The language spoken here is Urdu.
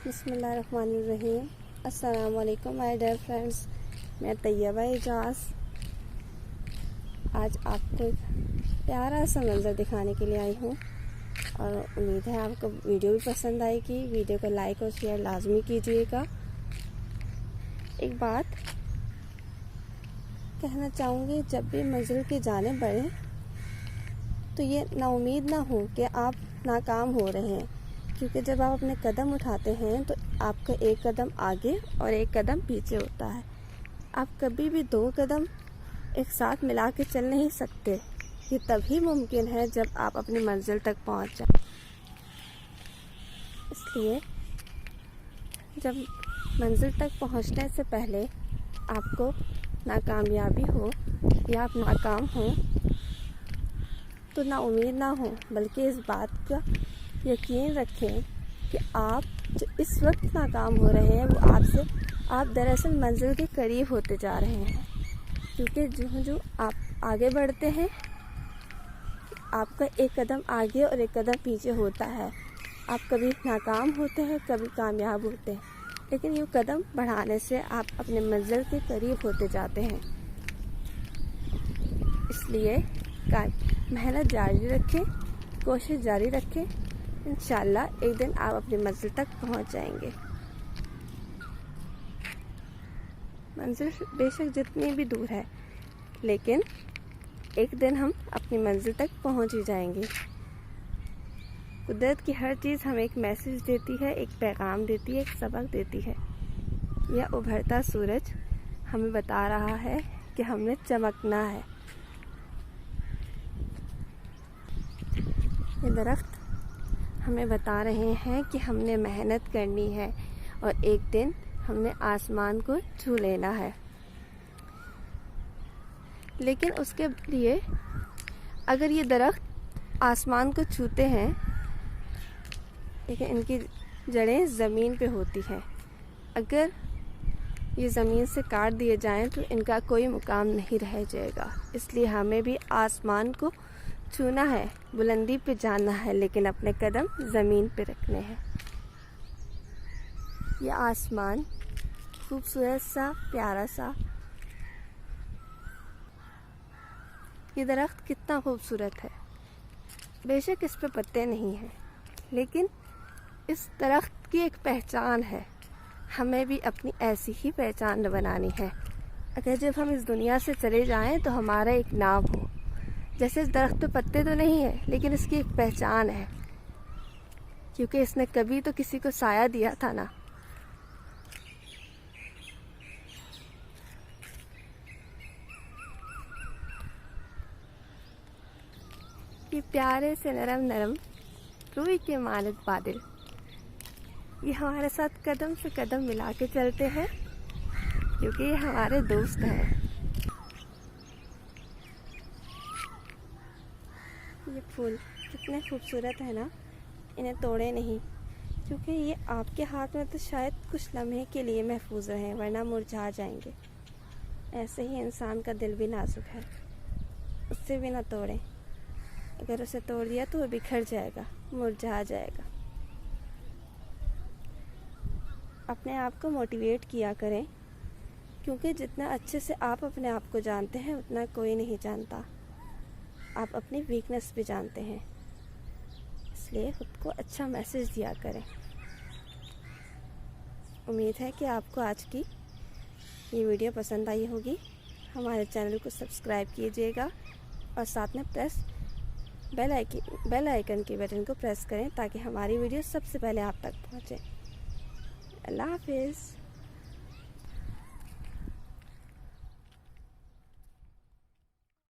بسم اللہ الرحمن الرحیم۔ السلام علیکم مائی ڈیئر فرینڈس، میں طیبہ اعجاز آج آپ کو ایک پیارا سا منظر دکھانے کے لیے آئی ہوں، اور امید ہے آپ کو ویڈیو بھی پسند آئے گی۔ ویڈیو کو لائک اور شیئر لازمی کیجیے گا۔ ایک بات کہنا چاہوں گی، جب بھی منزل کی جانب بڑھیں تو یہ نا امید نہ ہو کہ آپ ناکام ہو رہے ہیں، کیونکہ جب آپ اپنے قدم اٹھاتے ہیں تو آپ کا ایک قدم آگے اور ایک قدم پیچھے ہوتا ہے۔ آپ کبھی بھی دو قدم ایک ساتھ ملا کے چل نہیں سکتے۔ یہ تبھی ممکن ہے جب آپ اپنی منزل تک پہنچ جائیں۔ اس لیے جب منزل تک پہنچنے سے پہلے آپ کو ناکامیابی ہو یا آپ ناکام ہوں تو نا امید نہ ہو، بلکہ اس بات کا یقین رکھیں کہ آپ جو اس وقت ناکام ہو رہے ہیں وہ آپ دراصل منزل کے قریب ہوتے جا رہے ہیں، کیونکہ جو آپ آگے بڑھتے ہیں آپ کا ایک قدم آگے اور ایک قدم پیچھے ہوتا ہے۔ آپ کبھی ناکام ہوتے ہیں، کبھی کامیاب ہوتے ہیں، لیکن یہ قدم بڑھانے سے آپ اپنے منزل کے قریب ہوتے جاتے ہیں۔ اس لیے محنت جاری رکھیں، کوشش جاری رکھیں، انشاءاللہ ایک دن آپ اپنی منزل تک پہنچ جائیں گے۔ منزل بے شک جتنی بھی دور ہے، لیکن ایک دن ہم اپنی منزل تک پہنچ ہی جائیں گے۔ قدرت کی ہر چیز ہمیں ایک میسج دیتی ہے، ایک پیغام دیتی ہے، ایک سبق دیتی ہے۔ یہ ابھرتا سورج ہمیں بتا رہا ہے کہ ہم نے چمکنا ہے۔ یہ درخت ہمیں بتا رہے ہیں کہ ہم نے محنت کرنی ہے اور ایک دن ہم نے آسمان کو چھو لینا ہے۔ لیکن اس کے لیے اگر یہ درخت آسمان کو چھوتے ہیں، لیکن ان کی جڑیں زمین پہ ہوتی ہیں، اگر یہ زمین سے کاٹ دیے جائیں تو ان کا کوئی مقام نہیں رہ جائے گا۔ اس لیے ہمیں بھی آسمان کو چھونا ہے، بلندی پہ جانا ہے، لیکن اپنے قدم زمین پہ رکھنے ہیں۔ یہ آسمان خوبصورت سا، پیارا سا، یہ درخت کتنا خوبصورت ہے۔ بے شک اس پہ پتے نہیں ہیں، لیکن اس درخت کی ایک پہچان ہے۔ ہمیں بھی اپنی ایسی ہی پہچان بنانی ہے۔ اگر جب ہم اس دنیا سے چلے جائیں تو ہمارا ایک نام ہو۔ جیسے اس درخت پہ پتے تو نہیں ہیں، لیکن اس کی ایک پہچان ہے، کیونکہ اس نے کبھی تو کسی کو سایہ دیا تھا نا۔ یہ پیارے سے نرم نرم روئی کے مانند بادل، یہ ہمارے ساتھ قدم سے قدم ملا کے چلتے ہیں، کیونکہ یہ ہمارے دوست ہیں۔ یہ پھول کتنے خوبصورت ہیں نا، انہیں توڑے نہیں، کیونکہ یہ آپ کے ہاتھ میں تو شاید کچھ لمحے کے لیے محفوظ رہیں، ورنہ مرجھا جائیں گے۔ ایسے ہی انسان کا دل بھی نازک ہے، اس سے بھی نہ توڑیں۔ اگر اسے توڑ دیا تو وہ بکھر جائے گا، مرجھا جائے گا۔ اپنے آپ کو موٹیویٹ کیا کریں، کیونکہ جتنا اچھے سے آپ اپنے آپ کو جانتے ہیں اتنا کوئی نہیں جانتا۔ آپ اپنی ویکنس بھی جانتے ہیں، اس لیے خود کو اچھا میسج دیا کریں۔ امید ہے کہ آپ کو آج کی یہ ویڈیو پسند آئی ہوگی۔ ہمارے چینل کو سبسکرائب کیجیے گا اور ساتھ میں بیل آئیکن کے بٹن کو پریس کریں تاکہ ہماری ویڈیو سب سے پہلے آپ تک پہنچے۔ اللہ حافظ۔